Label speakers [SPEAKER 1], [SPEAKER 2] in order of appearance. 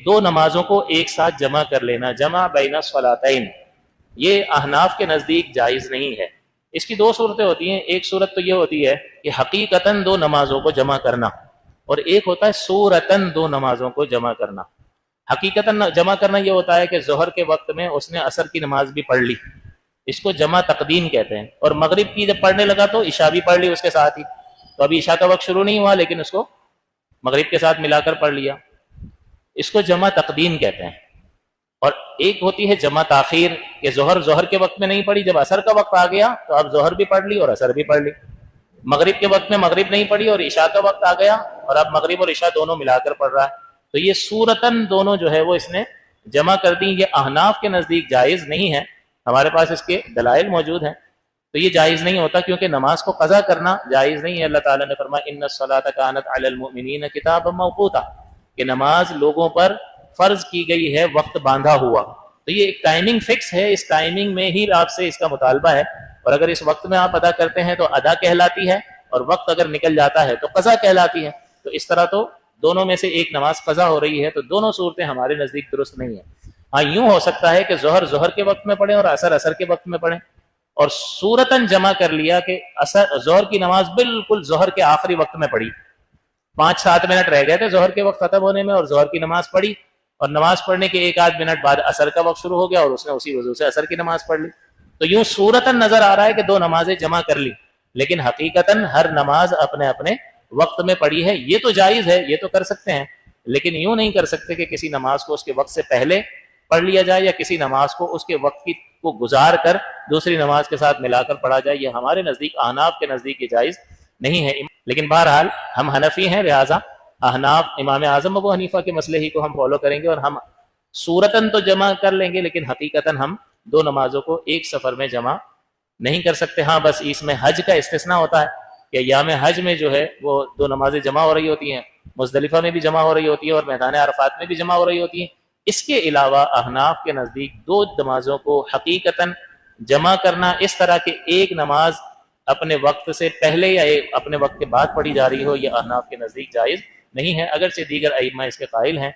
[SPEAKER 1] دو نمازوں کو ایک ساتھ جمع کر لینا، جمع بین الصلاتین، یہ احناف کے نزدیک جائز نہیں ہے۔ اس کی دو صورتیں ہوتی ہیں، ایک صورت تو یہ ہوتی ہے کہ حقیقتاً دو نمازوں کو جمع کرنا، اور ایک ہوتا ہے صورتاً دو نمازوں کو جمع کرنا۔ حقیقتاً جمع کرنا یہ ہوتا ہے کہ ظہر کے وقت میں اس نے عصر کی نماز بھی پڑھ لی، اس کو جمع تقدیم کہتے ہیں، اور مغرب کی جب پڑھنے لگا تو عشاء بھی پڑھ لی اس کے ساتھ ہی، تو ابھی عشاء کا وقت شروع نہیں ہوا لیکن اس کو مغرب کے ساتھ ملا کر پڑھ لیا، اس کو جمع تقدیم کہتے ہیں۔ اور ایک ہوتی ہے جمع تاخیر، کہ ظہر کے وقت میں نہیں پڑھی، جب عصر کا وقت آ گیا تو اب ظہر بھی پڑھ لی اور عصر بھی پڑھ لی، مغرب کے وقت میں مغرب نہیں پڑھی اور عشاء کا وقت آ گیا اور اب مغرب اور عشاء دونوں ملا کر پڑھ رہا ہے، تو یہ صورتاً دونوں جو ہے وہ اس نے جمع کر دی۔ یہ احناف کے نزدیک جائز نہیں ہے، ہمارے پاس اس کے دلائل موجود ہیں، تو یہ جائز نہیں ہوتا کیونکہ نماز کو قضا کرنا جائز نہیں ہے۔ اللہ تعالیٰ نے فرمایا ان الصلاۃ کانت علی المؤمنین کتابا موقوتا، کہ نماز لوگوں پر فرض کی گئی ہے وقت باندھا ہوا، تو یہ ایک ٹائمنگ فکس ہے، اس ٹائمنگ میں ہی آپ سے اس کا مطالبہ ہے، اور اگر اس وقت میں آپ ادا کرتے ہیں تو ادا کہلاتی ہے، اور وقت اگر نکل جاتا ہے تو قضا کہلاتی ہے۔ تو اس طرح تو دونوں میں سے ایک نماز قضا ہو رہی ہے، تو دونوں صورتیں ہمارے نزدیک درست نہیں ہیں۔ ہاں یوں ہو سکتا ہے کہ ظہر کے وقت میں پڑھیں اور عصر کے وقت میں پڑھیں، اور صورتاً جمع کر لیا کہ ظہر کی نماز بالکل ظہر کے آخری وقت میں پڑھی، 5-7 منٹ رہ گئے تھے ظہر کے وقت ختم ہونے میں اور ظہر کی نماز پڑھی، اور نماز پڑھنے کے 1-8 منٹ بعد عصر کا وقت شروع ہو گیا اور اس نے اسی وضو سے عصر کی نماز پڑھ لی، تو یوں صورتاً نظر آ رہا ہے کہ دو نمازیں جمع کر لی، لیکن حقیقتاً ہر نماز اپنے اپنے وقت میں پڑھی ہے۔ یہ تو جائز ہے، یہ تو کر سکتے ہیں، لیکن یوں نہیں کر سکتے کہ کسی نماز کو اس کے وقت سے پہلے پڑھ لیا جائے یا کسی نماز کو اس کے وقت کی کو گزار کر دوسری نماز کے ساتھ ملا کر پڑھا جائے، یہ ہمارے نزدیک احناف کے نزدیک یہ جائز نہیں ہے۔ لیکن بہرحال ہم حنفی ہیں، لہٰذا احناف امام اعظم ابو حنیفہ کے مسئلے ہی کو ہم فالو کریں گے، اور ہم صورتاً تو جمع کر لیں گے لیکن حقیقتاً ہم دو نمازوں کو ایک سفر میں جمع نہیں کر سکتے۔ ہاں بس اس میں حج کا استثناء ہوتا ہے کہ ایام حج میں جو ہے وہ دو نمازیں جمع ہو رہی ہوتی ہیں، مزدلفہ میں بھی جمع ہو رہی ہوتی ہے اور میدان عرفات میں بھی جمع ہو رہی ہوتی ہیں۔ اس کے علاوہ احناف کے نزدیک دو نمازوں کو حقیقتاً جمع کرنا اس طرح کہ ایک نماز اپنے وقت سے پہلے یا اپنے وقت کے بعد پڑھی جا رہی ہو، یہ احناف کے نزدیک جائز نہیں ہے، اگرچہ دیگر ائمہ اس کے قائل ہیں۔